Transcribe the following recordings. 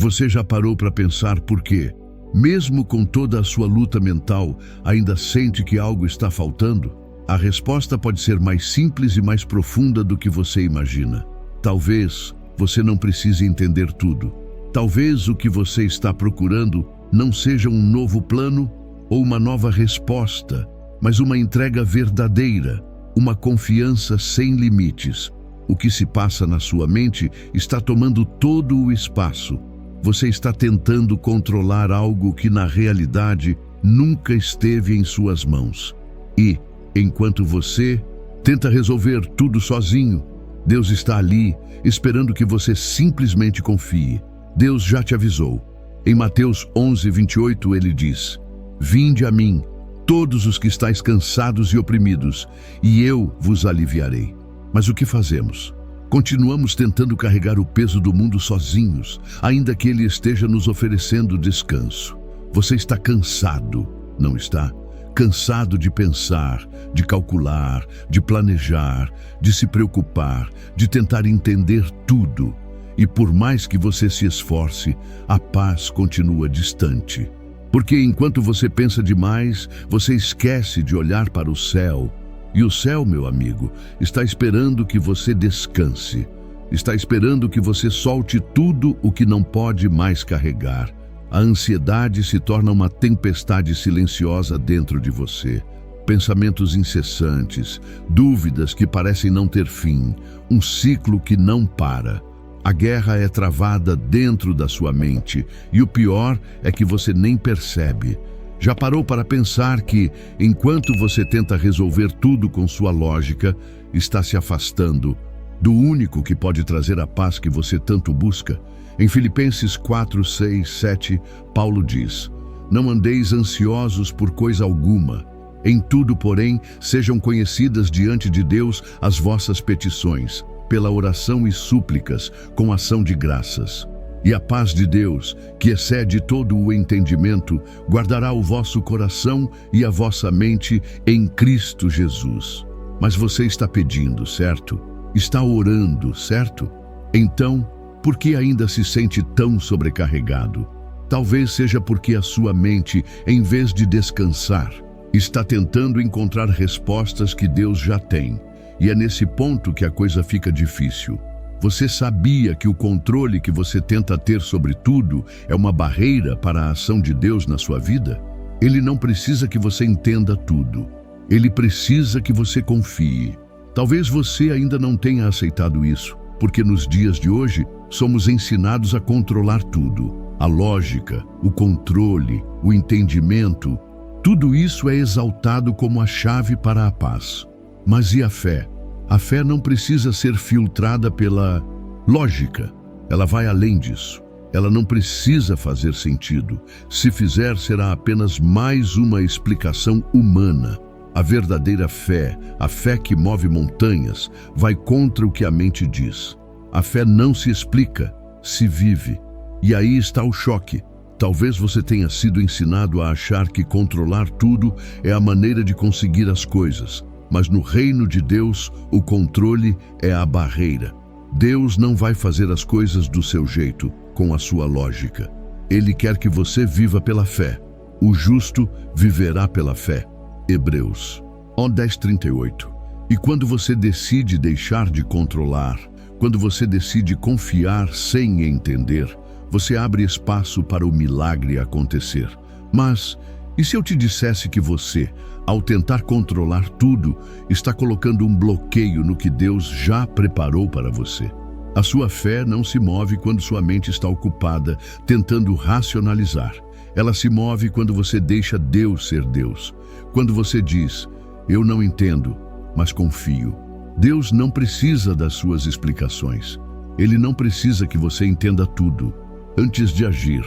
Você já parou para pensar por quê? Mesmo com toda a sua luta mental, ainda sente que algo está faltando? A resposta pode ser mais simples e mais profunda do que você imagina. Talvez você não precise entender tudo. Talvez o que você está procurando não seja um novo plano ou uma nova resposta, mas uma entrega verdadeira, uma confiança sem limites. O que se passa na sua mente está tomando todo o espaço. Você está tentando controlar algo que na realidade nunca esteve em suas mãos. E, enquanto você tenta resolver tudo sozinho, Deus está ali, esperando que você simplesmente confie. Deus já te avisou. Em Mateus 11:28 ele diz: "Vinde a mim, todos os que estáis cansados e oprimidos, e eu vos aliviarei." Mas o que fazemos? Continuamos tentando carregar o peso do mundo sozinhos, ainda que ele esteja nos oferecendo descanso. Você está cansado, não está? Cansado de pensar, de calcular, de planejar, de se preocupar, de tentar entender tudo. E por mais que você se esforce, a paz continua distante. Porque enquanto você pensa demais, você esquece de olhar para o céu. E o céu, meu amigo, está esperando que você descanse. Está esperando que você solte tudo o que não pode mais carregar. A ansiedade se torna uma tempestade silenciosa dentro de você. Pensamentos incessantes, dúvidas que parecem não ter fim, um ciclo que não para. A guerra é travada dentro da sua mente e o pior é que você nem percebe. Já parou para pensar que, enquanto você tenta resolver tudo com sua lógica, está se afastando do único que pode trazer a paz que você tanto busca? Em Filipenses 4, 6, 7, Paulo diz: "Não andeis ansiosos por coisa alguma. Em tudo, porém, sejam conhecidas diante de Deus as vossas petições, pela oração e súplicas, com ação de graças. E a paz de Deus, que excede todo o entendimento, guardará o vosso coração e a vossa mente em Cristo Jesus." Mas você está pedindo, certo? Está orando, certo? Então, por que ainda se sente tão sobrecarregado? Talvez seja porque a sua mente, em vez de descansar, está tentando encontrar respostas que Deus já tem. E é nesse ponto que a coisa fica difícil. Você sabia que o controle que você tenta ter sobre tudo é uma barreira para a ação de Deus na sua vida? Ele não precisa que você entenda tudo. Ele precisa que você confie. Talvez você ainda não tenha aceitado isso, porque nos dias de hoje somos ensinados a controlar tudo. A lógica, o controle, o entendimento, tudo isso é exaltado como a chave para a paz. Mas e a fé? A fé não precisa ser filtrada pela lógica. Ela vai além disso. Ela não precisa fazer sentido. Se fizer, será apenas mais uma explicação humana. A verdadeira fé, a fé que move montanhas, vai contra o que a mente diz. A fé não se explica, se vive. E aí está o choque. Talvez você tenha sido ensinado a achar que controlar tudo é a maneira de conseguir as coisas. Mas no reino de Deus, o controle é a barreira. Deus não vai fazer as coisas do seu jeito, com a sua lógica. Ele quer que você viva pela fé. O justo viverá pela fé. Hebreus 10:38. E quando você decide deixar de controlar, quando você decide confiar sem entender, você abre espaço para o milagre acontecer. Mas, e se eu te dissesse que você, ao tentar controlar tudo, está colocando um bloqueio no que Deus já preparou para você? A sua fé não se move quando sua mente está ocupada, tentando racionalizar. Ela se move quando você deixa Deus ser Deus. Quando você diz: "Eu não entendo, mas confio." Deus não precisa das suas explicações. Ele não precisa que você entenda tudo. Antes de agir,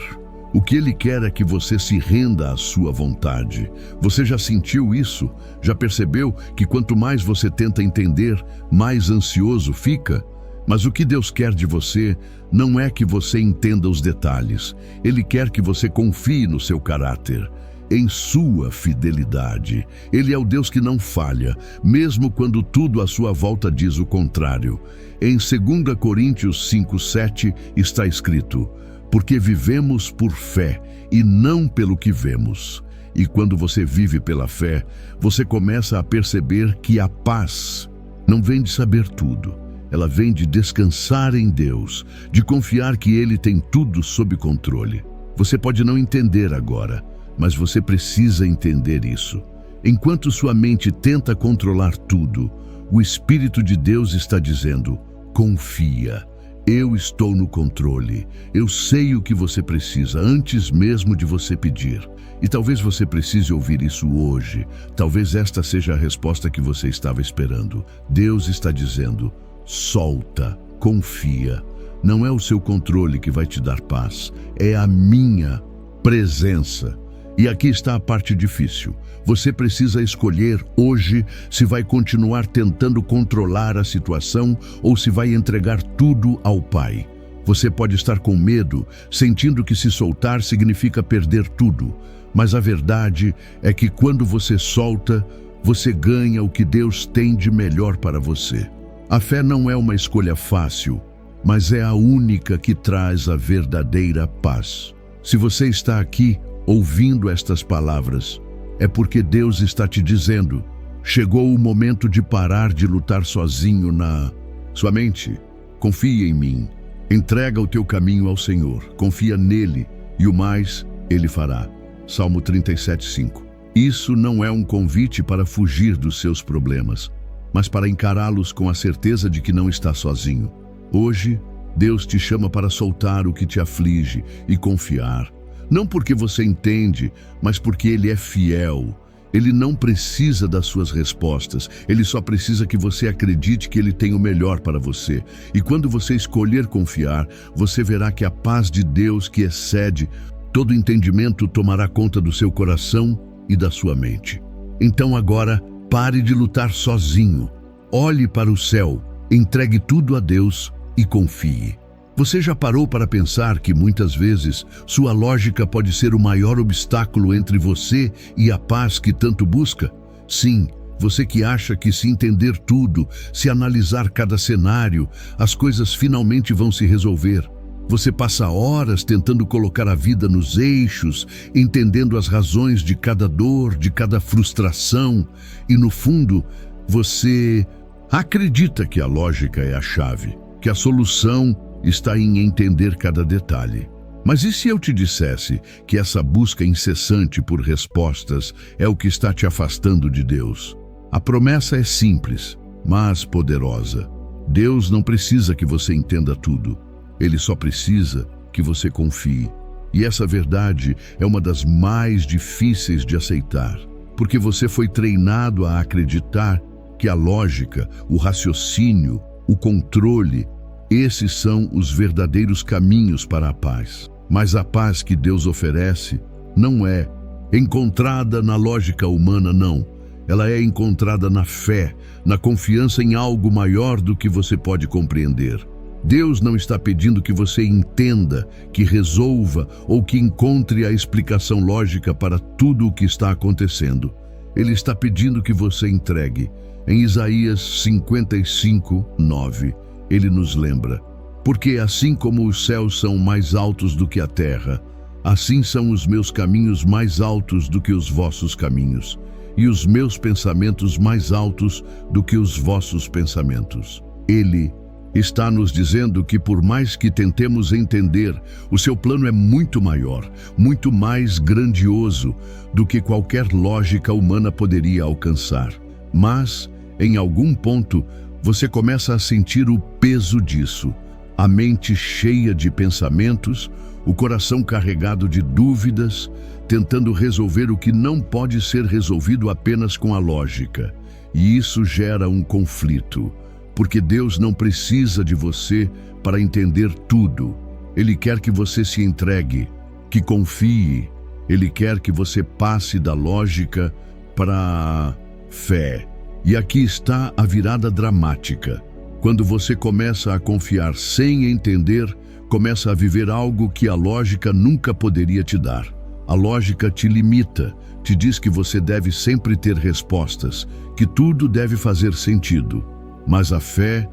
o que Ele quer é que você se renda à sua vontade. Você já sentiu isso? Já percebeu que quanto mais você tenta entender, mais ansioso fica? Mas o que Deus quer de você não é que você entenda os detalhes. Ele quer que você confie no seu caráter, em sua fidelidade. Ele é o Deus que não falha, mesmo quando tudo à sua volta diz o contrário. Em 2 Coríntios 5:7 está escrito: porque vivemos por fé e não pelo que vemos. E quando você vive pela fé, você começa a perceber que a paz não vem de saber tudo. Ela vem de descansar em Deus, de confiar que Ele tem tudo sob controle. Você pode não entender agora, mas você precisa entender isso. Enquanto sua mente tenta controlar tudo, o Espírito de Deus está dizendo: confia. Eu estou no controle. Eu sei o que você precisa antes mesmo de você pedir. E talvez você precise ouvir isso hoje. Talvez esta seja a resposta que você estava esperando. Deus está dizendo: solta, confia. Não é o seu controle que vai te dar paz, é a minha presença. E aqui está a parte difícil. Você precisa escolher hoje se vai continuar tentando controlar a situação ou se vai entregar tudo ao Pai. Você pode estar com medo, sentindo que se soltar significa perder tudo. Mas a verdade é que quando você solta, você ganha o que Deus tem de melhor para você. A fé não é uma escolha fácil, mas é a única que traz a verdadeira paz. Se você está aqui ouvindo estas palavras, é porque Deus está te dizendo: chegou o momento de parar de lutar sozinho na sua mente. Confia em mim. Entrega o teu caminho ao Senhor. Confia nele e o mais Ele fará. Salmo 37:5. Isso não é um convite para fugir dos seus problemas, mas para encará-los com a certeza de que não está sozinho. Hoje, Deus te chama para soltar o que te aflige e confiar. Não porque você entende, mas porque Ele é fiel. Ele não precisa das suas respostas. Ele só precisa que você acredite que Ele tem o melhor para você. E quando você escolher confiar, você verá que a paz de Deus, que excede todo entendimento, tomará conta do seu coração e da sua mente. Então agora, pare de lutar sozinho. Olhe para o céu, entregue tudo a Deus e confie. Você já parou para pensar que muitas vezes sua lógica pode ser o maior obstáculo entre você e a paz que tanto busca? Sim, você que acha que se entender tudo, se analisar cada cenário, as coisas finalmente vão se resolver. Você passa horas tentando colocar a vida nos eixos, entendendo as razões de cada dor, de cada frustração, e no fundo, você acredita que a lógica é a chave, que a solução está em entender cada detalhe. Mas e se eu te dissesse que essa busca incessante por respostas é o que está te afastando de Deus? A promessa é simples, mas poderosa. Deus não precisa que você entenda tudo. Ele só precisa que você confie. E essa verdade é uma das mais difíceis de aceitar, porque você foi treinado a acreditar que a lógica, o raciocínio, o controle, esses são os verdadeiros caminhos para a paz. Mas a paz que Deus oferece não é encontrada na lógica humana, não. Ela é encontrada na fé, na confiança em algo maior do que você pode compreender. Deus não está pedindo que você entenda, que resolva ou que encontre a explicação lógica para tudo o que está acontecendo. Ele está pedindo que você entregue. Em Isaías 55:9, ele nos lembra: porque assim como os céus são mais altos do que a terra, assim são os meus caminhos mais altos do que os vossos caminhos, e os meus pensamentos mais altos do que os vossos pensamentos. Ele está nos dizendo que por mais que tentemos entender, o seu plano é muito maior, muito mais grandioso do que qualquer lógica humana poderia alcançar. Mas, em algum ponto, você começa a sentir o peso disso. A mente cheia de pensamentos, o coração carregado de dúvidas, tentando resolver o que não pode ser resolvido apenas com a lógica. E isso gera um conflito. Porque Deus não precisa de você para entender tudo. Ele quer que você se entregue, que confie. Ele quer que você passe da lógica para a fé. E aqui está a virada dramática. Quando você começa a confiar sem entender, começa a viver algo que a lógica nunca poderia te dar. A lógica te limita, te diz que você deve sempre ter respostas, que tudo deve fazer sentido. Mas a fé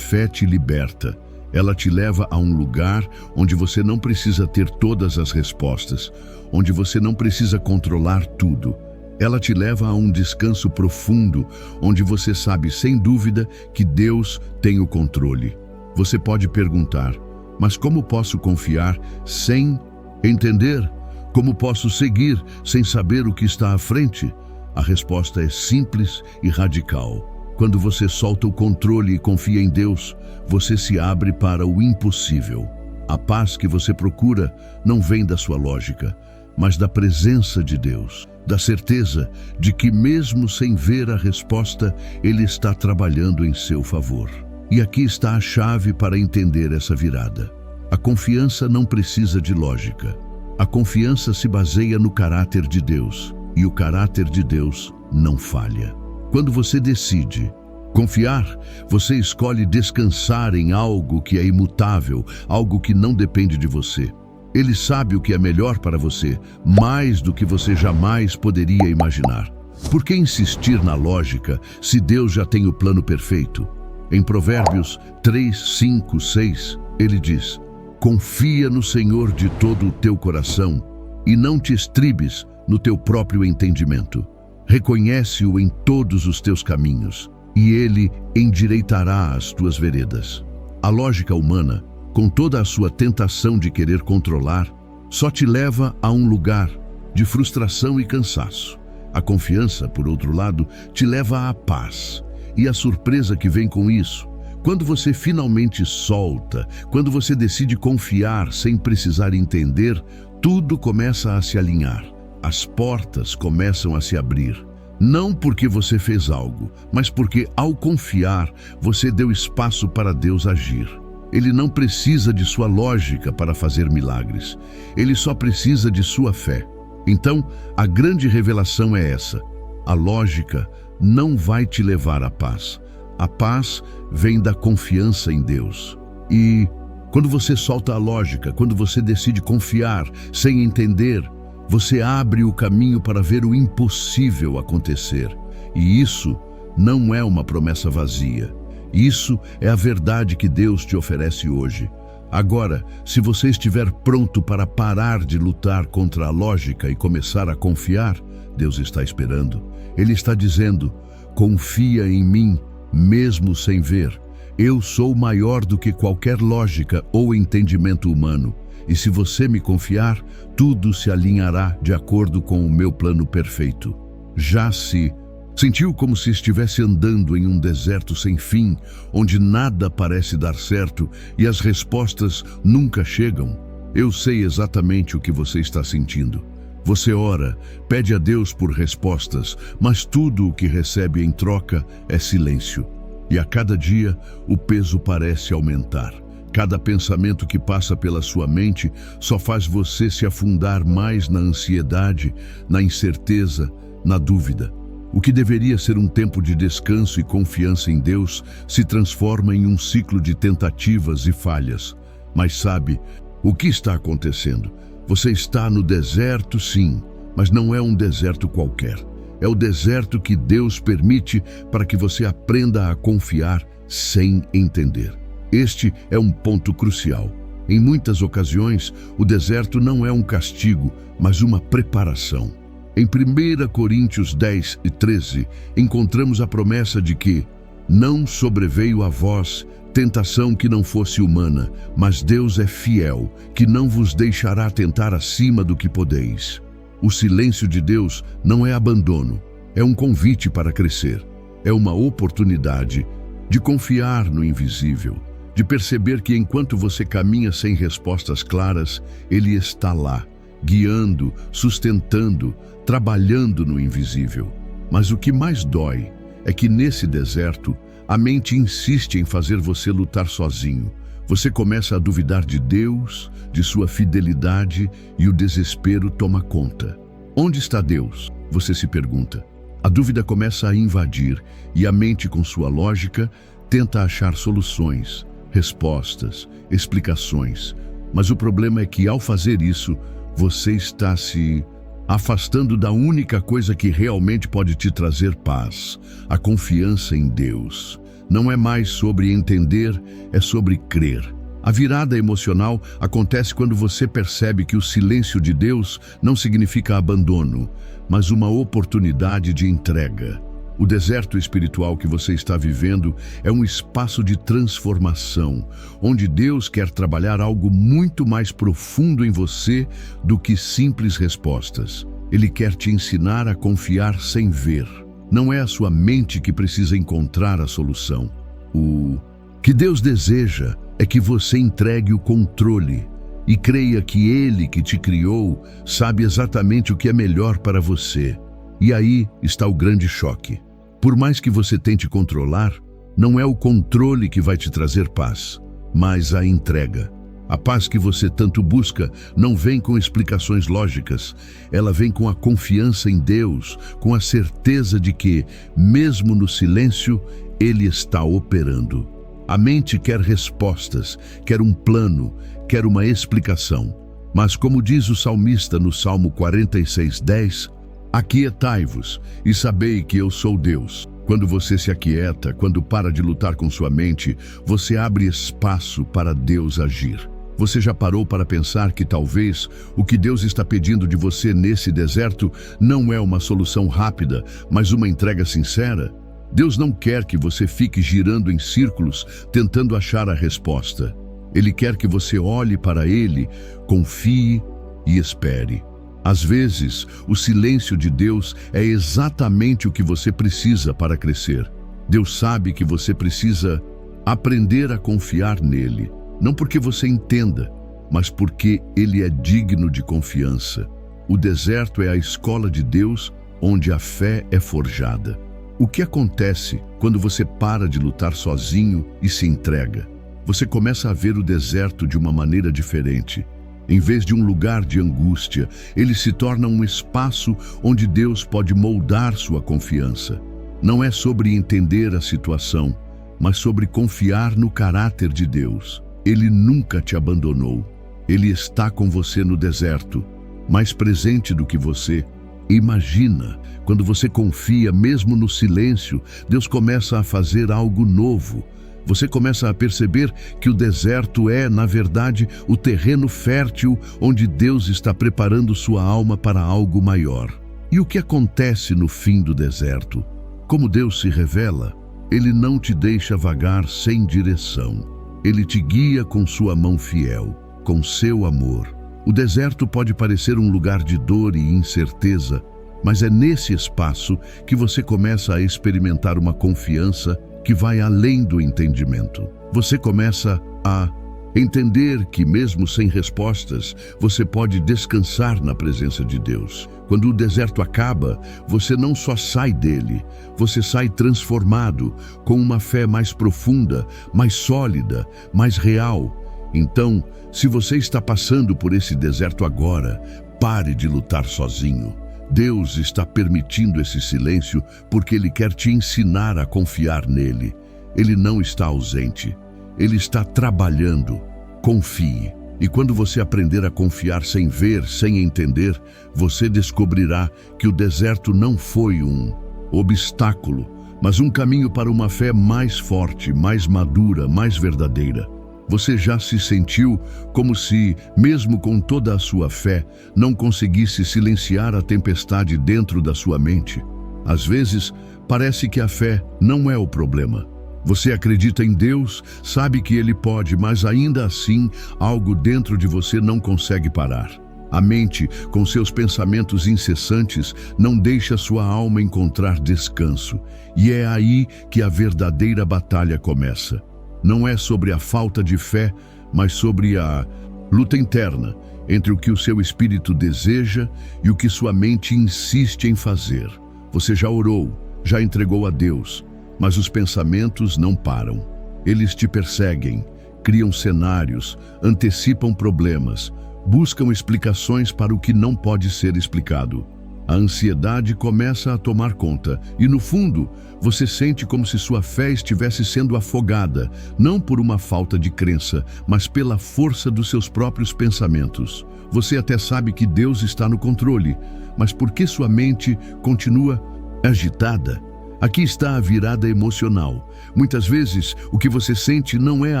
te liberta. Ela te leva a um lugar onde você não precisa ter todas as respostas, onde você não precisa controlar tudo. Ela te leva a um descanso profundo, onde você sabe sem dúvida que Deus tem o controle. Você pode perguntar: mas como posso confiar sem entender? Como posso seguir sem saber o que está à frente? A resposta é simples e radical. Quando você solta o controle e confia em Deus, você se abre para o impossível. A paz que você procura não vem da sua lógica, mas da presença de Deus, da certeza de que mesmo sem ver a resposta, Ele está trabalhando em seu favor. E aqui está a chave para entender essa virada. A confiança não precisa de lógica. A confiança se baseia no caráter de Deus, e o caráter de Deus não falha. Quando você decide confiar, você escolhe descansar em algo que é imutável, algo que não depende de você. Ele sabe o que é melhor para você, mais do que você jamais poderia imaginar. Por que insistir na lógica se Deus já tem o plano perfeito? Em Provérbios 3, 5, 6, ele diz: confia no Senhor de todo o teu coração e não te estribes no teu próprio entendimento. Reconhece-o em todos os teus caminhos, e Ele endireitará as tuas veredas. A lógica humana, com toda a sua tentação de querer controlar, só te leva a um lugar de frustração e cansaço. A confiança, por outro lado, te leva à paz e à surpresa que vem com isso. Quando você finalmente solta, quando você decide confiar sem precisar entender, tudo começa a se alinhar. As portas começam a se abrir. Não porque você fez algo, mas porque, ao confiar, você deu espaço para Deus agir. Ele não precisa de sua lógica para fazer milagres. Ele só precisa de sua fé. Então, a grande revelação é essa: a lógica não vai te levar à paz. A paz vem da confiança em Deus. E quando você solta a lógica, quando você decide confiar sem entender, você abre o caminho para ver o impossível acontecer. E isso não é uma promessa vazia. Isso é a verdade que Deus te oferece hoje. Agora, se você estiver pronto para parar de lutar contra a lógica e começar a confiar, Deus está esperando. Ele está dizendo: confia em mim, mesmo sem ver. Eu sou maior do que qualquer lógica ou entendimento humano. E se você me confiar, tudo se alinhará de acordo com o meu plano perfeito. Já se sentiu como se estivesse andando em um deserto sem fim, onde nada parece dar certo e as respostas nunca chegam? Eu sei exatamente o que você está sentindo. Você ora, pede a Deus por respostas, mas tudo o que recebe em troca é silêncio. E a cada dia, o peso parece aumentar. Cada pensamento que passa pela sua mente só faz você se afundar mais na ansiedade, na incerteza, na dúvida. O que deveria ser um tempo de descanso e confiança em Deus se transforma em um ciclo de tentativas e falhas. Mas sabe o que está acontecendo? Você está no deserto, sim, mas não é um deserto qualquer. É o deserto que Deus permite para que você aprenda a confiar sem entender. Este é um ponto crucial. Em muitas ocasiões, o deserto não é um castigo, mas uma preparação. Em 1 Coríntios 10 e 13, encontramos a promessa de que não sobreveio a vós tentação que não fosse humana, mas Deus é fiel, que não vos deixará tentar acima do que podeis. O silêncio de Deus não é abandono, é um convite para crescer. É uma oportunidade de confiar no invisível, de perceber que enquanto você caminha sem respostas claras, Ele está lá, guiando, sustentando, trabalhando no invisível. Mas o que mais dói é que nesse deserto, a mente insiste em fazer você lutar sozinho. Você começa a duvidar de Deus, de sua fidelidade, e o desespero toma conta. Onde está Deus? Você se pergunta. A dúvida começa a invadir e a mente, com sua lógica, tenta achar soluções, respostas, explicações. Mas o problema é que, ao fazer isso, você está se afastando da única coisa que realmente pode te trazer paz, a confiança em Deus. Não é mais sobre entender, é sobre crer. A virada emocional acontece quando você percebe que o silêncio de Deus não significa abandono, mas uma oportunidade de entrega. O deserto espiritual que você está vivendo é um espaço de transformação, onde Deus quer trabalhar algo muito mais profundo em você do que simples respostas. Ele quer te ensinar a confiar sem ver. Não é a sua mente que precisa encontrar a solução. O que Deus deseja é que você entregue o controle e creia que Ele que te criou sabe exatamente o que é melhor para você. E aí está o grande choque. Por mais que você tente controlar, não é o controle que vai te trazer paz, mas a entrega. A paz que você tanto busca não vem com explicações lógicas, ela vem com a confiança em Deus, com a certeza de que, mesmo no silêncio, Ele está operando. A mente quer respostas, quer um plano, quer uma explicação. Mas como diz o salmista no Salmo 46:10, aquietai-vos e sabei que eu sou Deus. Quando você se aquieta, quando para de lutar com sua mente, você abre espaço para Deus agir. Você já parou para pensar que talvez o que Deus está pedindo de você nesse deserto não é uma solução rápida, mas uma entrega sincera? Deus não quer que você fique girando em círculos tentando achar a resposta. Ele quer que você olhe para Ele, confie e espere. Às vezes, o silêncio de Deus é exatamente o que você precisa para crescer. Deus sabe que você precisa aprender a confiar nele, não porque você entenda, mas porque Ele é digno de confiança. O deserto é a escola de Deus, onde a fé é forjada. O que acontece quando você para de lutar sozinho e se entrega? Você começa a ver o deserto de uma maneira diferente. Em vez de um lugar de angústia, ele se torna um espaço onde Deus pode moldar sua confiança. Não é sobre entender a situação, mas sobre confiar no caráter de Deus. Ele nunca te abandonou. Ele está com você no deserto, mais presente do que você. Imagina, quando você confia mesmo no silêncio, Deus começa a fazer algo novo. Você começa a perceber que o deserto é, na verdade, o terreno fértil onde Deus está preparando sua alma para algo maior. E o que acontece no fim do deserto? Como Deus se revela, Ele não te deixa vagar sem direção. Ele te guia com sua mão fiel, com seu amor. O deserto pode parecer um lugar de dor e incerteza, mas é nesse espaço que você começa a experimentar uma confiança que vai além do entendimento. Você começa a entender que, mesmo sem respostas, você pode descansar na presença de Deus. Quando o deserto acaba, você não só sai dele, você sai transformado, com uma fé mais profunda, mais sólida, mais real. Então, se você está passando por esse deserto agora, pare de lutar sozinho. Deus está permitindo esse silêncio porque Ele quer te ensinar a confiar nele. Ele não está ausente. Ele está trabalhando. Confie. E quando você aprender a confiar sem ver, sem entender, você descobrirá que o deserto não foi um obstáculo, mas um caminho para uma fé mais forte, mais madura, mais verdadeira. Você já se sentiu como se, mesmo com toda a sua fé, não conseguisse silenciar a tempestade dentro da sua mente? Às vezes, parece que a fé não é o problema. Você acredita em Deus, sabe que Ele pode, mas ainda assim, algo dentro de você não consegue parar. A mente, com seus pensamentos incessantes, não deixa sua alma encontrar descanso. E é aí que a verdadeira batalha começa. Não é sobre a falta de fé, mas sobre a luta interna entre o que o seu espírito deseja e o que sua mente insiste em fazer. Você já orou, já entregou a Deus, mas os pensamentos não param. Eles te perseguem, criam cenários, antecipam problemas, buscam explicações para o que não pode ser explicado. A ansiedade começa a tomar conta e, no fundo, você sente como se sua fé estivesse sendo afogada, não por uma falta de crença, mas pela força dos seus próprios pensamentos. Você até sabe que Deus está no controle, mas por que sua mente continua agitada? Aqui está a virada emocional. Muitas vezes, o que você sente não é a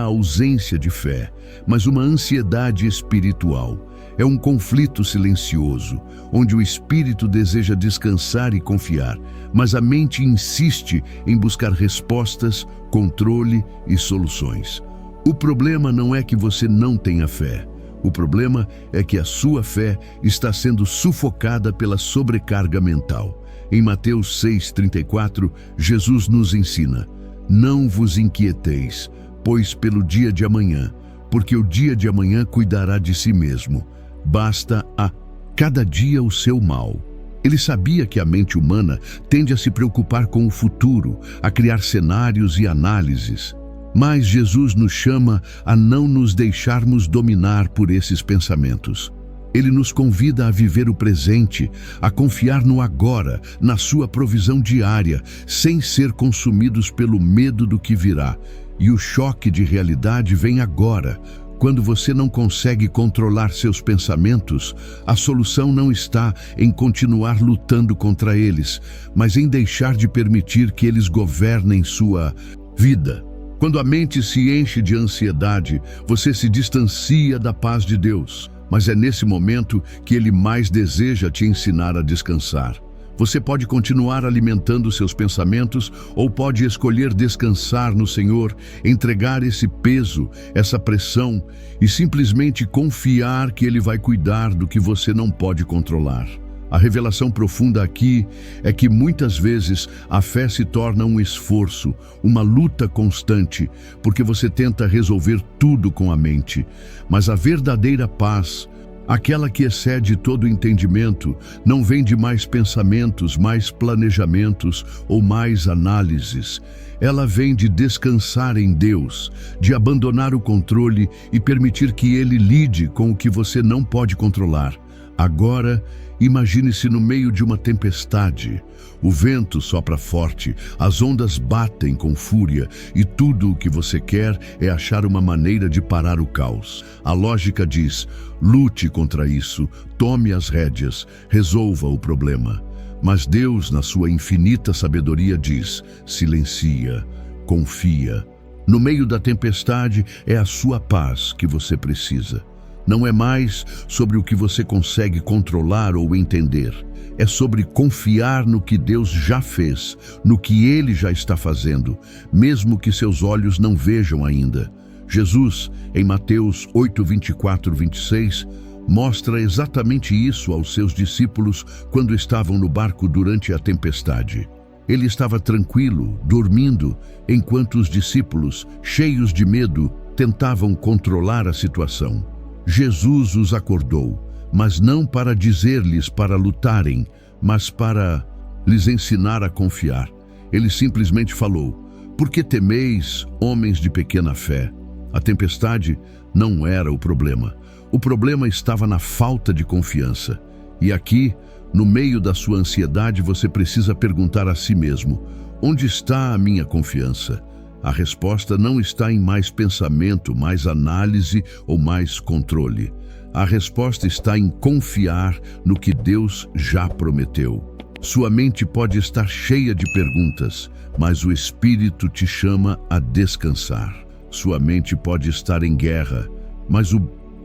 ausência de fé, mas uma ansiedade espiritual. É um conflito silencioso, onde o espírito deseja descansar e confiar, mas a mente insiste em buscar respostas, controle e soluções. O problema não é que você não tenha fé. O problema é que a sua fé está sendo sufocada pela sobrecarga mental. Em Mateus 6,34, Jesus nos ensina: não vos inquieteis, pois pelo dia de amanhã, porque o dia de amanhã cuidará de si mesmo. Basta a cada dia o seu mal. Ele sabia que a mente humana tende a se preocupar com o futuro, a criar cenários e análises. Mas Jesus nos chama a não nos deixarmos dominar por esses pensamentos. Ele nos convida a viver o presente, a confiar no agora, na sua provisão diária, sem ser consumidos pelo medo do que virá. E o choque de realidade vem agora. Quando você não consegue controlar seus pensamentos, a solução não está em continuar lutando contra eles, mas em deixar de permitir que eles governem sua vida. Quando a mente se enche de ansiedade, você se distancia da paz de Deus. Mas é nesse momento que Ele mais deseja te ensinar a descansar. Você pode continuar alimentando seus pensamentos ou pode escolher descansar no Senhor, entregar esse peso, essa pressão e simplesmente confiar que Ele vai cuidar do que você não pode controlar. A revelação profunda aqui é que muitas vezes a fé se torna um esforço, uma luta constante, porque você tenta resolver tudo com a mente. Mas a verdadeira paz, aquela que excede todo entendimento, não vem de mais pensamentos, mais planejamentos ou mais análises. Ela vem de descansar em Deus, de abandonar o controle e permitir que Ele lide com o que você não pode controlar. Agora, imagine-se no meio de uma tempestade. O vento sopra forte, as ondas batem com fúria e tudo o que você quer é achar uma maneira de parar o caos. A lógica diz: lute contra isso, tome as rédeas, resolva o problema. Mas Deus, na sua infinita sabedoria, diz: silencia, confia. No meio da tempestade é a sua paz que você precisa. Não é mais sobre o que você consegue controlar ou entender. É sobre confiar no que Deus já fez, no que Ele já está fazendo, mesmo que seus olhos não vejam ainda. Jesus, em Mateus 8:24-26, mostra exatamente isso aos seus discípulos quando estavam no barco durante a tempestade. Ele estava tranquilo, dormindo, enquanto os discípulos, cheios de medo, tentavam controlar a situação. Jesus os acordou, mas não para dizer-lhes para lutarem, mas para lhes ensinar a confiar. Ele simplesmente falou: por que temeis, homens de pequena fé? A tempestade não era o problema. O problema estava na falta de confiança. E aqui, no meio da sua ansiedade, você precisa perguntar a si mesmo: onde está a minha confiança? A resposta não está em mais pensamento, mais análise ou mais controle. A resposta está em confiar no que Deus já prometeu. Sua mente pode estar cheia de perguntas, mas o Espírito te chama a descansar. Sua mente pode estar em guerra, mas o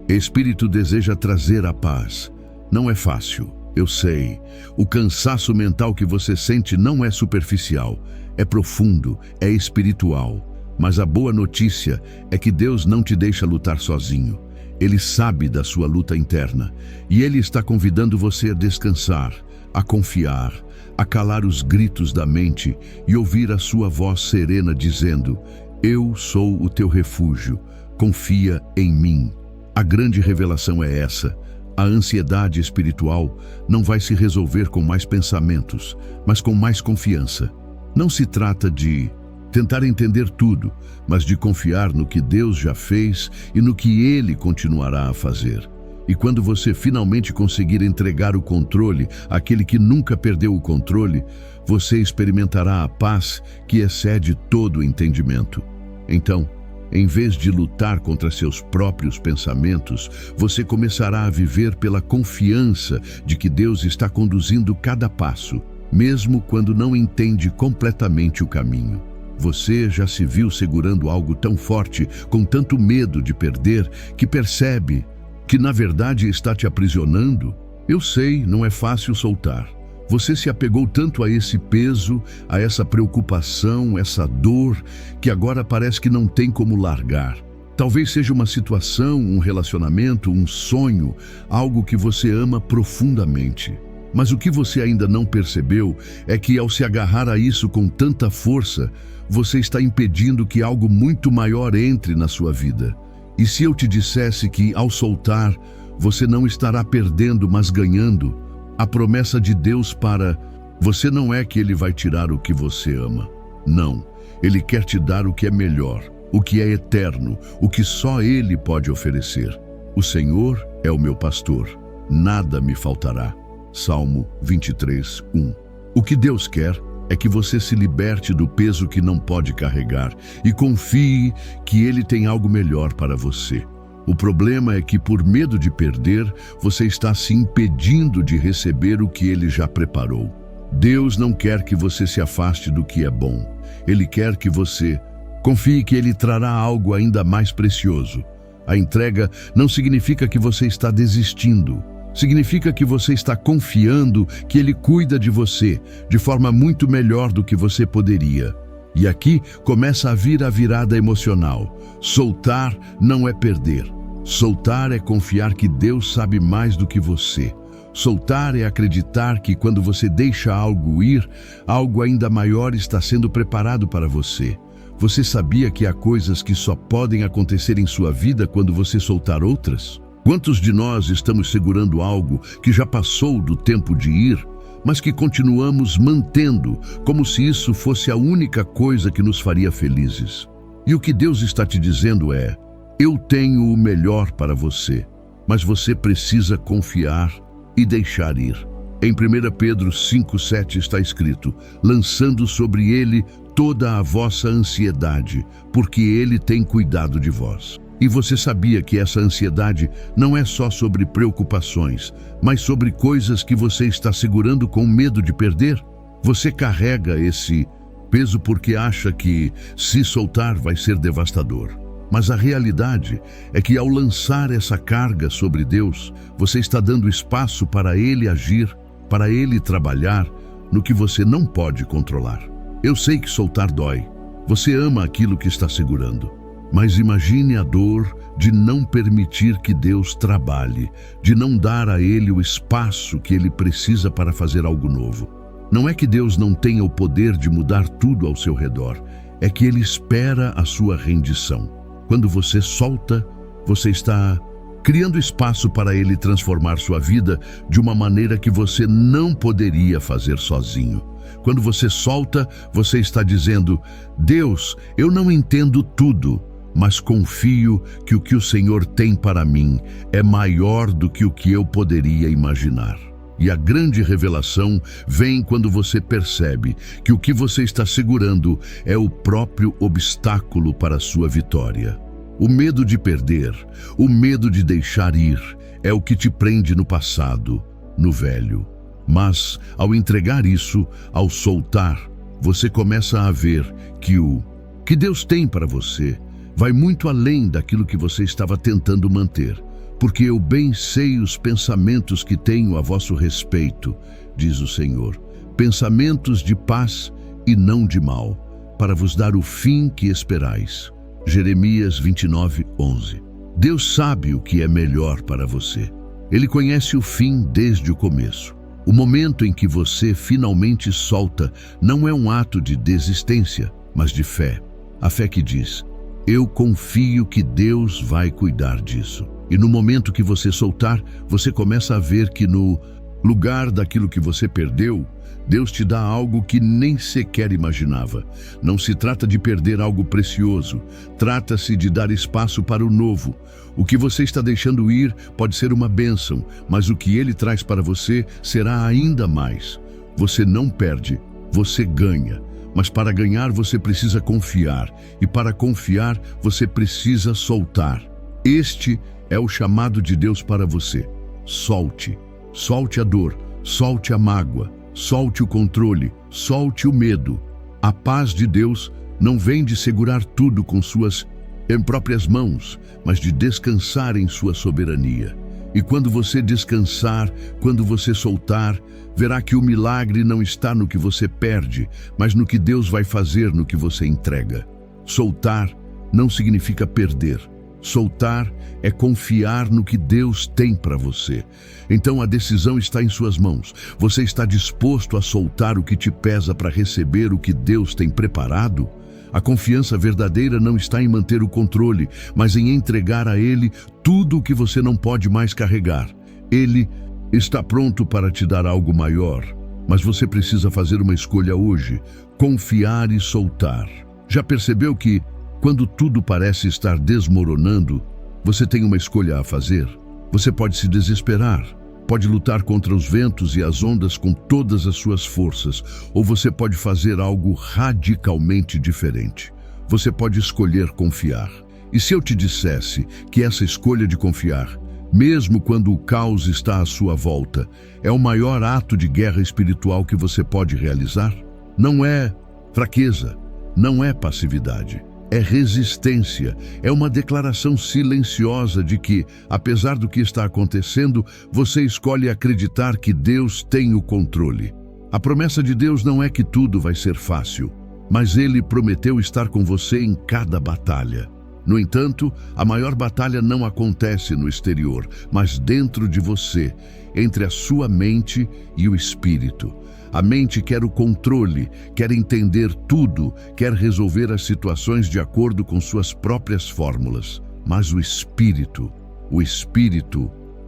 Espírito deseja trazer a paz. Não é fácil, eu sei. O cansaço mental que você sente não é superficial. É profundo, é espiritual. Mas a boa notícia é que Deus não te deixa lutar sozinho. Ele sabe da sua luta interna e Ele está convidando você a descansar, a confiar, a calar os gritos da mente e ouvir a sua voz serena dizendo: eu sou o teu refúgio, confia em mim. A grande revelação é essa: a ansiedade espiritual não vai se resolver com mais pensamentos, mas com mais confiança. Não se trata de tentar entender tudo, mas de confiar no que Deus já fez e no que Ele continuará a fazer. E quando você finalmente conseguir entregar o controle àquele que nunca perdeu o controle, você experimentará a paz que excede todo o entendimento. Então, em vez de lutar contra seus próprios pensamentos, você começará a viver pela confiança de que Deus está conduzindo cada passo. mesmo quando não entende completamente o caminho. Você já se viu segurando algo tão forte, com tanto medo de perder, que percebe que na verdade está te aprisionando? Eu sei, não é fácil soltar. Você se apegou tanto a esse peso, a essa preocupação, essa dor, que agora parece que não tem como largar. Talvez seja uma situação, um relacionamento, um sonho, algo que você ama profundamente. Mas o que você ainda não percebeu é que ao se agarrar a isso com tanta força, você está impedindo que algo muito maior entre na sua vida. E se eu te dissesse que, ao soltar, você não estará perdendo, mas ganhando, a promessa de Deus para você não é que Ele vai tirar o que você ama. Não, Ele quer te dar o que é melhor, o que é eterno, o que só Ele pode oferecer. O Senhor é o meu pastor, nada me faltará. Salmo 23, 1. O que Deus quer é que você se liberte do peso que não pode carregar e confie que Ele tem algo melhor para você. O problema é que, por medo de perder, você está se impedindo de receber o que Ele já preparou. Deus não quer que você se afaste do que é bom. Ele quer que você confie que Ele trará algo ainda mais precioso. A entrega não significa que você está desistindo. Significa que você está confiando que Ele cuida de você de forma muito melhor do que você poderia. E aqui começa a vir a virada emocional. Soltar não é perder. Soltar é confiar que Deus sabe mais do que você. Soltar é acreditar que quando você deixa algo ir, algo ainda maior está sendo preparado para você. Você sabia que há coisas que só podem acontecer em sua vida quando você soltar outras? Quantos de nós estamos segurando algo que já passou do tempo de ir, mas que continuamos mantendo como se isso fosse a única coisa que nos faria felizes? E o que Deus está te dizendo é: eu tenho o melhor para você, mas você precisa confiar e deixar ir. Em 1 Pedro 5,7 está escrito: lançando sobre Ele toda a vossa ansiedade, porque Ele tem cuidado de vós. E você sabia que essa ansiedade não é só sobre preocupações, mas sobre coisas que você está segurando com medo de perder? Você carrega esse peso porque acha que, se soltar, vai ser devastador. Mas a realidade é que, ao lançar essa carga sobre Deus, você está dando espaço para Ele agir, para Ele trabalhar no que você não pode controlar. Eu sei que soltar dói. Você ama aquilo que está segurando. Mas imagine a dor de não permitir que Deus trabalhe, de não dar a Ele o espaço que Ele precisa para fazer algo novo. Não é que Deus não tenha o poder de mudar tudo ao seu redor, é que Ele espera a sua rendição. Quando você solta, você está criando espaço para Ele transformar sua vida de uma maneira que você não poderia fazer sozinho. Quando você solta, você está dizendo: Deus, eu não entendo tudo, mas confio que o que o Senhor tem para mim é maior do que o que eu poderia imaginar. E a grande revelação vem quando você percebe que o que você está segurando é o próprio obstáculo para a sua vitória. O medo de perder, o medo de deixar ir, é o que te prende no passado, no velho. Mas, ao entregar isso, ao soltar, você começa a ver que o que Deus tem para você vai muito além daquilo que você estava tentando manter. Porque eu bem sei os pensamentos que tenho a vosso respeito, diz o Senhor, pensamentos de paz e não de mal, para vos dar o fim que esperais. Jeremias 29, 11. Deus sabe o que é melhor para você. Ele conhece o fim desde o começo. O momento em que você finalmente solta não é um ato de desistência, mas de fé. A fé que diz: eu confio que Deus vai cuidar disso. E no momento que você soltar, você começa a ver que no lugar daquilo que você perdeu, Deus te dá algo que nem sequer imaginava. Não se trata de perder algo precioso, trata-se de dar espaço para o novo. O que você está deixando ir pode ser uma bênção, mas o que Ele traz para você será ainda mais. Você não perde, você ganha. Mas para ganhar você precisa confiar, e para confiar você precisa soltar. Este é o chamado de Deus para você. Solte. Solte a dor, solte a mágoa, Solte o controle, solte o medo. A paz de Deus não vem de segurar tudo com suas próprias mãos, mas de descansar em sua soberania. E quando você descansar, quando você soltar, verá que o milagre não está no que você perde, mas no que Deus vai fazer no que você entrega. Soltar não significa perder. Soltar é confiar no que Deus tem para você. Então a decisão está em suas mãos. Você está disposto a soltar o que te pesa para receber o que Deus tem preparado? A confiança verdadeira não está em manter o controle, mas em entregar a Ele tudo o que você não pode mais carregar. Ele está pronto para te dar algo maior, mas você precisa fazer uma escolha hoje: confiar e soltar. Já percebeu que, quando tudo parece estar desmoronando, você tem uma escolha a fazer? Você pode se desesperar, pode lutar contra os ventos e as ondas com todas as suas forças, ou você pode fazer algo radicalmente diferente. Você pode escolher confiar. E se eu te dissesse que essa escolha de confiar, mesmo quando o caos está à sua volta, é o maior ato de guerra espiritual que você pode realizar? Não é fraqueza, não é passividade. É resistência, é uma declaração silenciosa de que, apesar do que está acontecendo, você escolhe acreditar que Deus tem o controle. A promessa de Deus não é que tudo vai ser fácil, mas Ele prometeu estar com você em cada batalha. No entanto, a maior batalha não acontece no exterior, mas dentro de você, entre a sua mente e o espírito. A mente quer o controle, quer entender tudo, quer resolver as situações de acordo com suas próprias fórmulas. Mas o Espírito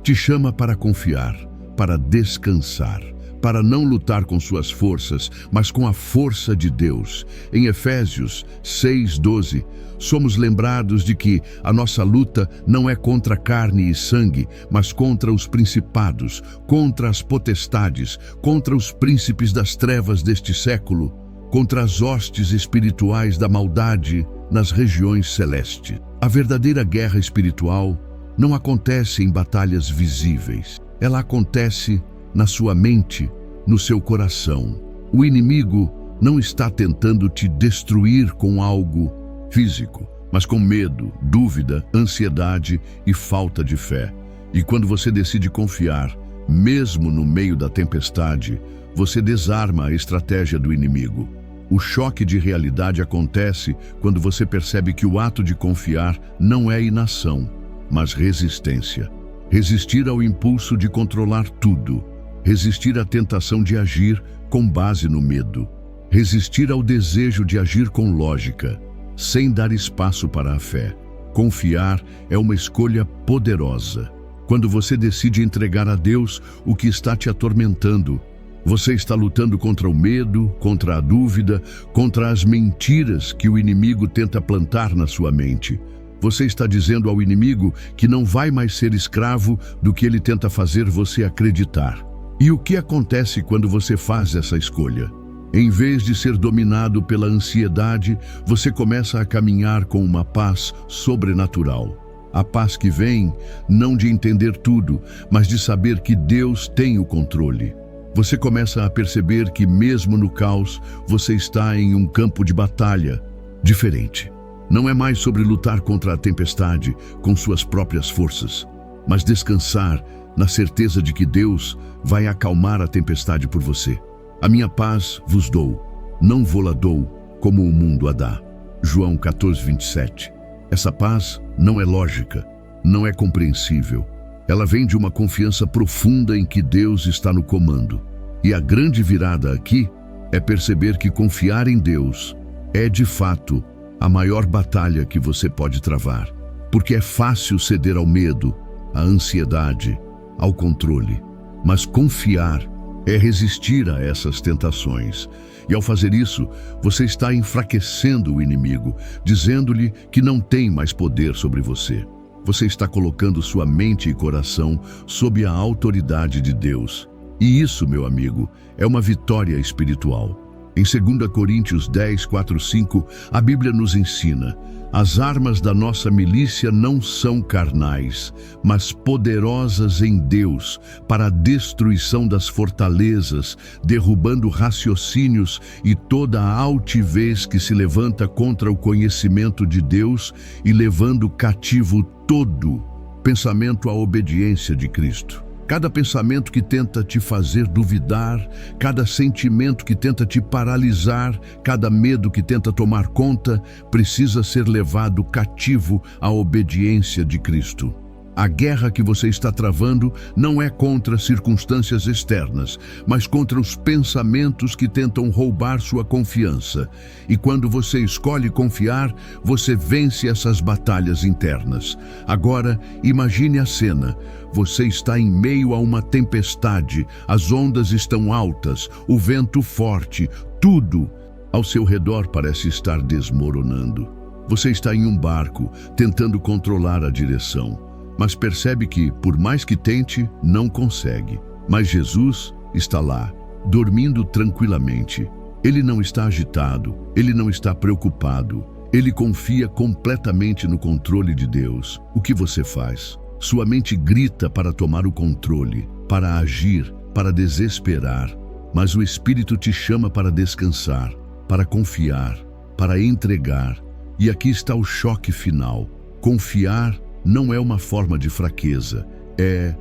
te chama para confiar, para descansar, para não lutar com suas forças, mas com a força de Deus. Em Efésios 6:12, somos lembrados de que a nossa luta não é contra carne e sangue, mas contra os principados, contra as potestades, contra os príncipes das trevas deste século, contra as hostes espirituais da maldade nas regiões celestes. A verdadeira guerra espiritual não acontece em batalhas visíveis. Ela acontece na sua mente, no seu coração. O inimigo não está tentando te destruir com algo físico, mas com medo, dúvida, ansiedade e falta de fé. E quando você decide confiar, mesmo no meio da tempestade, você desarma a estratégia do inimigo. O choque de realidade acontece quando você percebe que o ato de confiar não é inação, mas resistência. Resistir ao impulso de controlar tudo. Resistir à tentação de agir com base no medo. Resistir ao desejo de agir com lógica, sem dar espaço para a fé. Confiar é uma escolha poderosa. Quando você decide entregar a Deus o que está te atormentando, você está lutando contra o medo, contra a dúvida, contra as mentiras que o inimigo tenta plantar na sua mente. Você está dizendo ao inimigo que não vai mais ser escravo do que ele tenta fazer você acreditar. E o que acontece quando você faz essa escolha? Em vez de ser dominado pela ansiedade, você começa a caminhar com uma paz sobrenatural. A paz que vem não de entender tudo, mas de saber que Deus tem o controle. Você começa a perceber que mesmo no caos, você está em um campo de batalha diferente. Não é mais sobre lutar contra a tempestade com suas próprias forças, mas descansar na certeza de que Deus vai acalmar a tempestade por você. A minha paz vos dou, não vou-la dou como o mundo a dá. João 14:27. Essa paz não é lógica, não é compreensível. Ela vem de uma confiança profunda em que Deus está no comando. E a grande virada aqui é perceber que confiar em Deus é, de fato, a maior batalha que você pode travar. Porque é fácil ceder ao medo, à ansiedade, ao controle. Mas confiar é resistir a essas tentações. E ao fazer isso, você está enfraquecendo o inimigo, dizendo-lhe que não tem mais poder sobre você. Você está colocando sua mente e coração sob a autoridade de Deus. E isso, meu amigo, é uma vitória espiritual. Em 2 Coríntios 10, 4, 5, a Bíblia nos ensina: as armas da nossa milícia não são carnais, mas poderosas em Deus para a destruição das fortalezas, derrubando raciocínios e toda a altivez que se levanta contra o conhecimento de Deus e levando cativo todo pensamento à obediência de Cristo. Cada pensamento que tenta te fazer duvidar, cada sentimento que tenta te paralisar, cada medo que tenta tomar conta, precisa ser levado cativo à obediência de Cristo. A guerra que você está travando não é contra circunstâncias externas, mas contra os pensamentos que tentam roubar sua confiança. E quando você escolhe confiar, você vence essas batalhas internas. Agora, imagine a cena. Você está em meio a uma tempestade, as ondas estão altas, o vento forte, tudo ao seu redor parece estar desmoronando. Você está em um barco, tentando controlar a direção, mas percebe que, por mais que tente, não consegue. Mas Jesus está lá, dormindo tranquilamente. Ele não está agitado, ele não está preocupado. Ele confia completamente no controle de Deus. O que você faz? Sua mente grita para tomar o controle, para agir, para desesperar. Mas o Espírito te chama para descansar, para confiar, para entregar. E aqui está o choque final. Confiar não é uma forma de fraqueza, é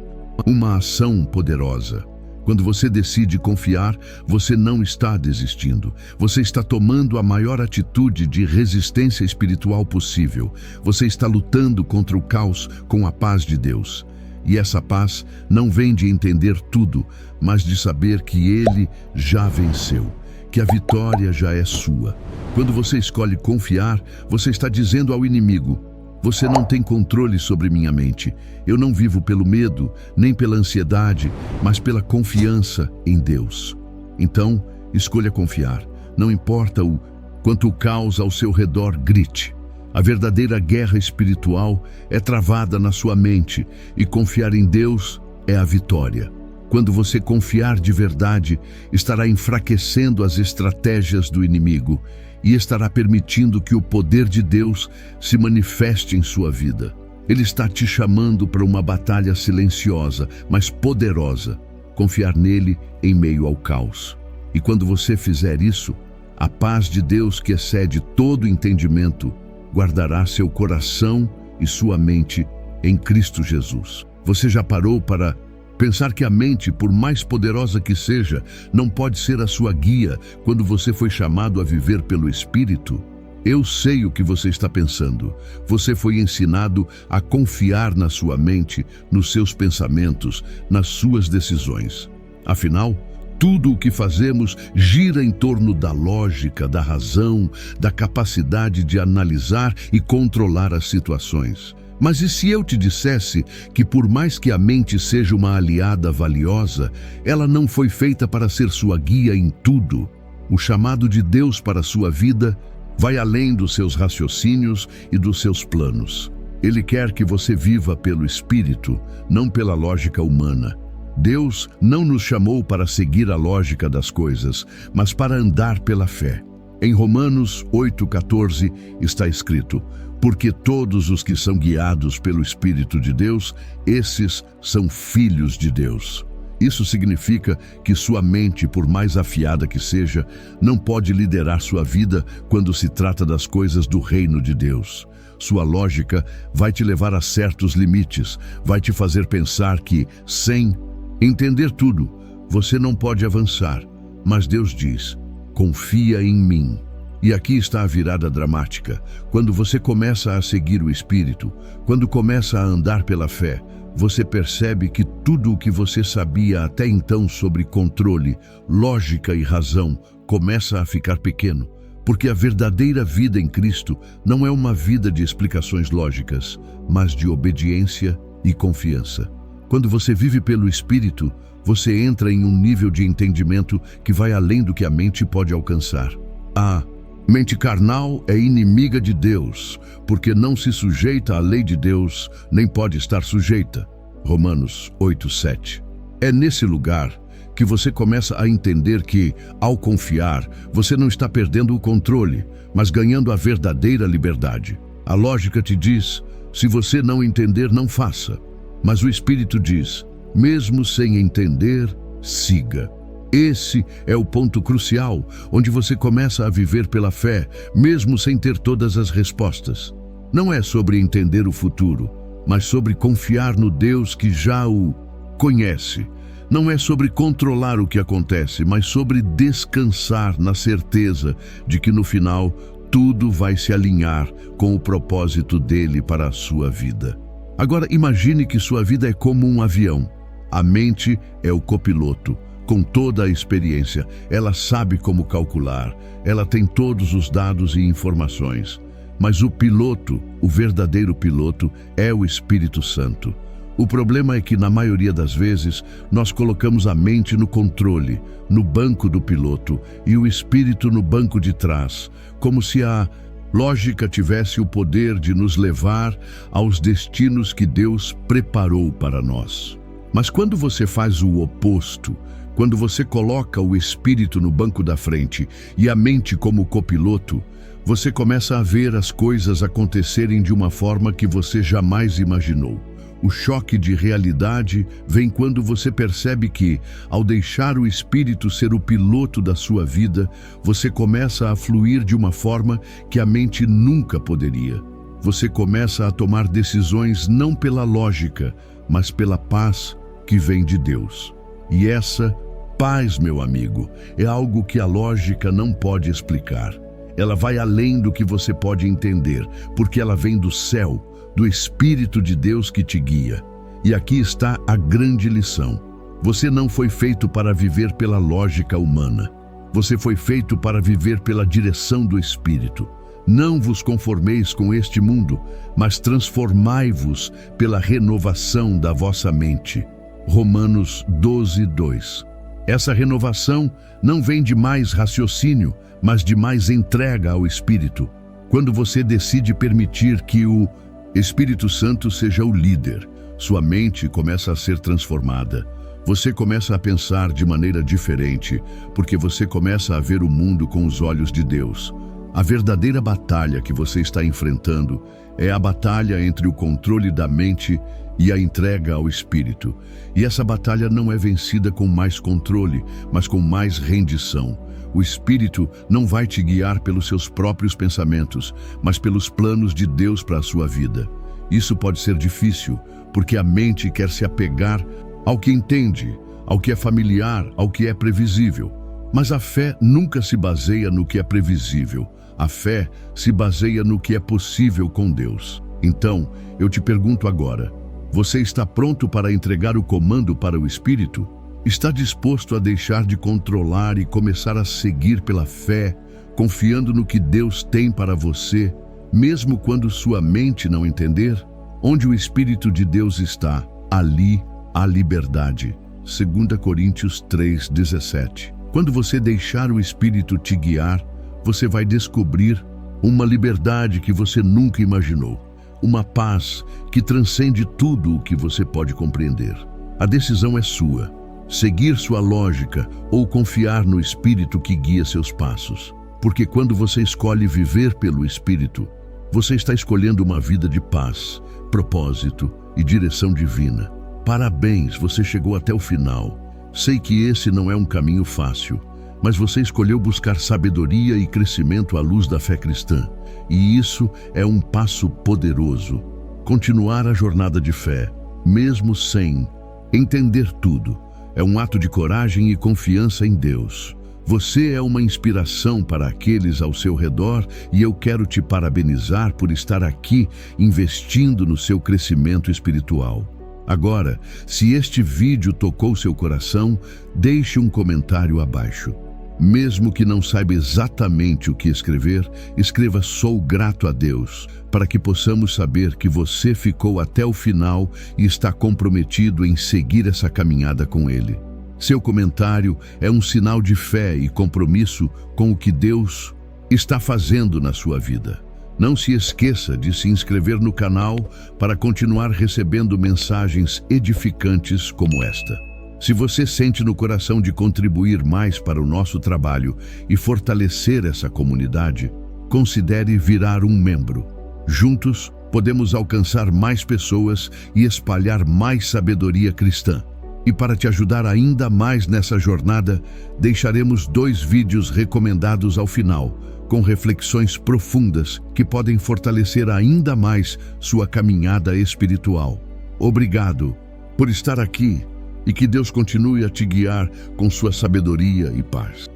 uma ação poderosa. Quando você decide confiar, você não está desistindo. Você está tomando a maior atitude de resistência espiritual possível. Você está lutando contra o caos com a paz de Deus. E essa paz não vem de entender tudo, mas de saber que Ele já venceu, que a vitória já é sua. Quando você escolhe confiar, você está dizendo ao inimigo: você não tem controle sobre minha mente. Eu não vivo pelo medo, nem pela ansiedade, mas pela confiança em Deus. Então, escolha confiar. Não importa quanto o caos ao seu redor grite. A verdadeira guerra espiritual é travada na sua mente, e confiar em Deus é a vitória. Quando você confiar de verdade, estará enfraquecendo as estratégias do inimigo e estará permitindo que o poder de Deus se manifeste em sua vida. Ele está te chamando para uma batalha silenciosa, mas poderosa. Confiar nele em meio ao caos. E quando você fizer isso, a paz de Deus, que excede todo entendimento, guardará seu coração e sua mente em Cristo Jesus. Você já parou para pensar que a mente, por mais poderosa que seja, não pode ser a sua guia quando você foi chamado a viver pelo Espírito? Eu sei o que você está pensando. Você foi ensinado a confiar na sua mente, nos seus pensamentos, nas suas decisões. Afinal, tudo o que fazemos gira em torno da lógica, da razão, da capacidade de analisar e controlar as situações. Mas e se eu te dissesse que, por mais que a mente seja uma aliada valiosa, ela não foi feita para ser sua guia em tudo? O chamado de Deus para a sua vida vai além dos seus raciocínios e dos seus planos. Ele quer que você viva pelo Espírito, não pela lógica humana. Deus não nos chamou para seguir a lógica das coisas, mas para andar pela fé. Em Romanos 8,14 está escrito: porque todos os que são guiados pelo Espírito de Deus, esses são filhos de Deus. Isso significa que sua mente, por mais afiada que seja, não pode liderar sua vida quando se trata das coisas do reino de Deus. Sua lógica vai te levar a certos limites, vai te fazer pensar que, sem entender tudo, você não pode avançar. Mas Deus diz: confia em mim. E aqui está a virada dramática. Quando você começa a seguir o Espírito, quando começa a andar pela fé, você percebe que tudo o que você sabia até então sobre controle, lógica e razão começa a ficar pequeno. Porque a verdadeira vida em Cristo não é uma vida de explicações lógicas, mas de obediência e confiança. Quando você vive pelo Espírito, você entra em um nível de entendimento que vai além do que a mente pode alcançar. A mente carnal é inimiga de Deus, porque não se sujeita à lei de Deus, nem pode estar sujeita. Romanos 8:7. É nesse lugar que você começa a entender que, ao confiar, você não está perdendo o controle, mas ganhando a verdadeira liberdade. A lógica te diz, se você não entender, não faça. Mas o Espírito diz, mesmo sem entender, siga. Esse é o ponto crucial, onde você começa a viver pela fé, mesmo sem ter todas as respostas. Não é sobre entender o futuro, mas sobre confiar no Deus que já o conhece. Não é sobre controlar o que acontece, mas sobre descansar na certeza de que no final tudo vai se alinhar com o propósito dele para a sua vida. Agora imagine que sua vida é como um avião. A mente é o copiloto. Com toda a experiência, ela sabe como calcular, ela tem todos os dados e informações. Mas o piloto, o verdadeiro piloto, é o Espírito Santo. O problema é que, na maioria das vezes, nós colocamos a mente no controle, no banco do piloto, e o espírito no banco de trás, como se a lógica tivesse o poder de nos levar aos destinos que Deus preparou para nós. Mas quando você faz o oposto, quando você coloca o espírito no banco da frente e a mente como copiloto, você começa a ver as coisas acontecerem de uma forma que você jamais imaginou. O choque de realidade vem quando você percebe que, ao deixar o Espírito ser o piloto da sua vida, você começa a fluir de uma forma que a mente nunca poderia. Você começa a tomar decisões não pela lógica, mas pela paz que vem de Deus. E essa paz, meu amigo, é algo que a lógica não pode explicar. Ela vai além do que você pode entender, porque ela vem do céu, do Espírito de Deus que te guia. E aqui está a grande lição. Você não foi feito para viver pela lógica humana. Você foi feito para viver pela direção do Espírito. Não vos conformeis com este mundo, mas transformai-vos pela renovação da vossa mente. Romanos 12:2. Essa renovação não vem de mais raciocínio, mas de mais entrega ao Espírito. Quando você decide permitir que o Espírito Santo seja o líder, sua mente começa a ser transformada. Você começa a pensar de maneira diferente, porque você começa a ver o mundo com os olhos de Deus. A verdadeira batalha que você está enfrentando é a batalha entre o controle da mente e a entrega ao Espírito. E essa batalha não é vencida com mais controle, mas com mais rendição. O Espírito não vai te guiar pelos seus próprios pensamentos, mas pelos planos de Deus para a sua vida. Isso pode ser difícil, porque a mente quer se apegar ao que entende, ao que é familiar, ao que é previsível. Mas a fé nunca se baseia no que é previsível. A fé se baseia no que é possível com Deus. Então, eu te pergunto agora, você está pronto para entregar o comando para o Espírito? Está disposto a deixar de controlar e começar a seguir pela fé, confiando no que Deus tem para você, mesmo quando sua mente não entender? Onde o Espírito de Deus está, ali há liberdade. 2 Coríntios 3:17. Quando você deixar o Espírito te guiar, você vai descobrir uma liberdade que você nunca imaginou. Uma paz que transcende tudo o que você pode compreender. A decisão é sua. Seguir sua lógica ou confiar no Espírito que guia seus passos. Porque quando você escolhe viver pelo Espírito, você está escolhendo uma vida de paz, propósito e direção divina. Parabéns, você chegou até o final. Sei que esse não é um caminho fácil, mas você escolheu buscar sabedoria e crescimento à luz da fé cristã. E isso é um passo poderoso. Continuar a jornada de fé, mesmo sem entender tudo, é um ato de coragem e confiança em Deus. Você é uma inspiração para aqueles ao seu redor e eu quero te parabenizar por estar aqui investindo no seu crescimento espiritual. Agora, se este vídeo tocou seu coração, deixe um comentário abaixo. Mesmo que não saiba exatamente o que escrever, escreva "Sou grato a Deus", para que possamos saber que você ficou até o final e está comprometido em seguir essa caminhada com Ele. Seu comentário é um sinal de fé e compromisso com o que Deus está fazendo na sua vida. Não se esqueça de se inscrever no canal para continuar recebendo mensagens edificantes como esta. Se você sente no coração de contribuir mais para o nosso trabalho e fortalecer essa comunidade, considere virar um membro. Juntos, podemos alcançar mais pessoas e espalhar mais sabedoria cristã. E para te ajudar ainda mais nessa jornada, deixaremos 2 vídeos recomendados ao final, com reflexões profundas que podem fortalecer ainda mais sua caminhada espiritual. Obrigado por estar aqui e que Deus continue a te guiar com sua sabedoria e paz.